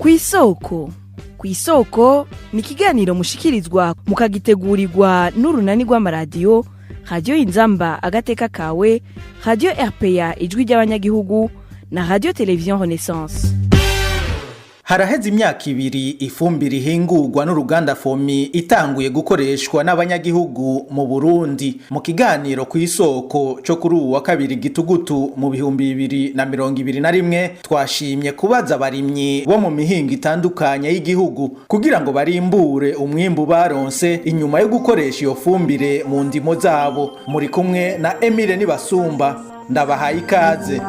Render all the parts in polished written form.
Kw'isoko. Kw'isoko ni ikiganiro mushikirizwa mukagitegurirwa n'urunani rw'amaradiyo Radio Inzamba agateka kawe, Radio RPA ijwi ry'abanyagihugu na Radio Television Renaissance. Haraheze imyaka ibiri ifumbire ihingurwa n'uruganda Fomi itanguye gukoreshwa n'abanyagihugu mu Burundi. Mu kiganiro kw'isoko cyo kuri uwa kabiri gitugutu mu 2021 twashimye kubaza abarimyi bo mu mihingo itandukanye y'igihugu kugira ngo barimbure umwimbu baronse inyuma yo gukoresha iyo fumbire mu ndimo zabo. Muri kumwe na Emile Nibasumba, ndabahaye ikaze.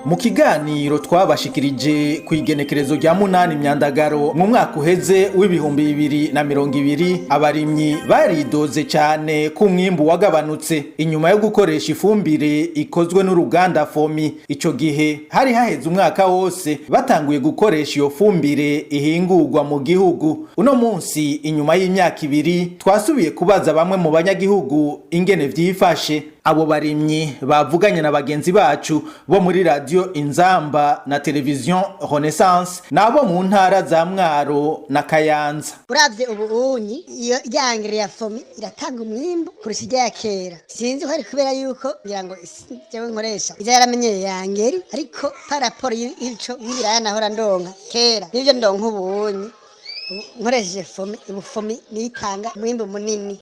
Mu kiganiro twabashikirije ku igenekerezo rya 8 Myandagaro mu mwaka uheze w'2020 abarimyi baridoze cyane ku mwimbu wagabanutse inyuma yo gukoresha ifumbire ikozwe n'uruganda Fomi. Ico gihe hari haheze umwaka wose batanguye gukoresha iyo fumbire ihingurwa mu gihugu. Uno munsi inyuma y'imyaka ibiri twasubiye kubaza bamwe mu banyagihugu ingene vyifashe. Abo barimyi bavuganye na bagenzi bacu bo muri Radio Inzamba na Television Renaissance nabo mu ntara za Mwaro na Kayanza. Uravye ubunyi iyo ryangire ya Fomi iratanga umwimbu kurusha ya kera. Sinzi ko ari kubera yuko ngira ngo jewe nkoresha ija yaramenyeye yangeri, ariko paraporo y'ico y'ibiraya nahora ndonka kera nivyo ndonka ubunyi nkoresheje Fomi. Fomi nitanga umwimbu munini.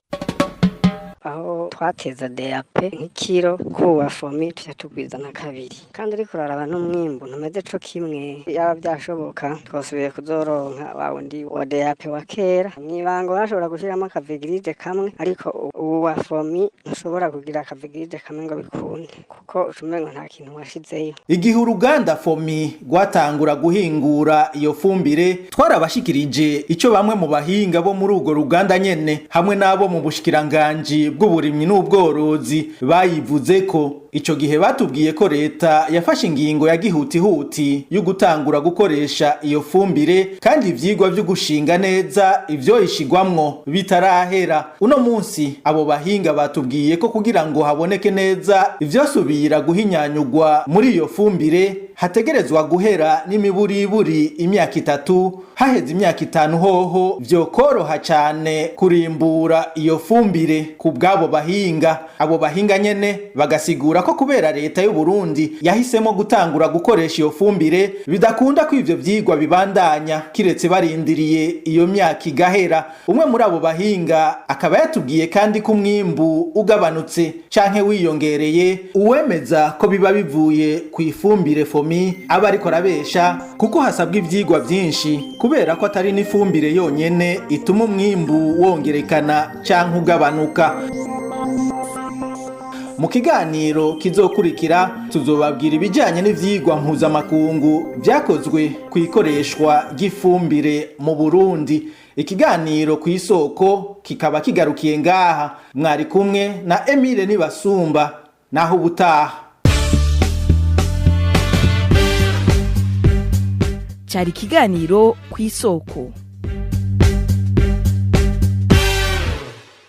Aho twateza DAP nk'ikiro kuwa Fomi tugwiza na kabiri, kandi ariko raraba n'umwimbu ntumeze co kimwe. Yaba byashoboka twasubiye kuzoronka wawundi wa DAP wa kera. Mwibango bashobora gushiramo akavegride kamwe, ariko ubu wa Fomi ntushobora kugira akavegride kamwe ngo bikunde kuko ucumengo nta kintu washizeyo. Igihe uruganda Fomi rwatangura guhingura iyo fumbire twarabashikirije ico bamwe mu bahinga bo muri urwo ruganda nyene hamwe nabo mu bushikiranganje bw'uburimyi n'ubworozi bayivuze ko ico gihe batubwiye ko leta yafashe ingingo ya gihutihuti yo gutangura gukoresha iyo fumbire, kandi ivyigwa byo gushinga neza ivyo ishigwamwo bitarahera. Uno munsi abo bahinga batubwiye ko kugira ngo haboneke neza ivyosubira guhinyanyugwa muri iyo fumbire hategerezwa guhera n'imiburiburi imyaka 3, haheze imyaka 5 hoho vyokoroha cyane kurimbura iyo fumbire. Ku bwabo bahinga, abo bahinga nyene bagasigura ko kubera leta y'u Burundi yahisemo gutangura gukoresha iyo fumbire bidakunda ko ivyo vyigwa bibandanya kiretse barindiriye iyo myaka igahera. Umwe muri abo bahinga akaba yatubwiye kandi ko umwimbu ugabanutse canke wiyongereye uwemeza ko biba bivuye ku ifumbire Fomi aba ariko arabesha, kuko hasabwa ivyigwa vyinshi kubera ko atari n'ifumbire yonyene ituma umwimbu wongerekana canke ugabanuka. Mu kiganiro kizokurikira tuzobabwira ibijanye n'ivyigwa mpuzamakungu vyakozwe ku ikoreshwa ry'ifumbire mu Burundi. Ikiganiro kw'isoko kikaba kigarukiye ngaha. Mwari kumwe na Emile Nibasumba, naho ubutaha. Cari ikiganiro kw'isoko.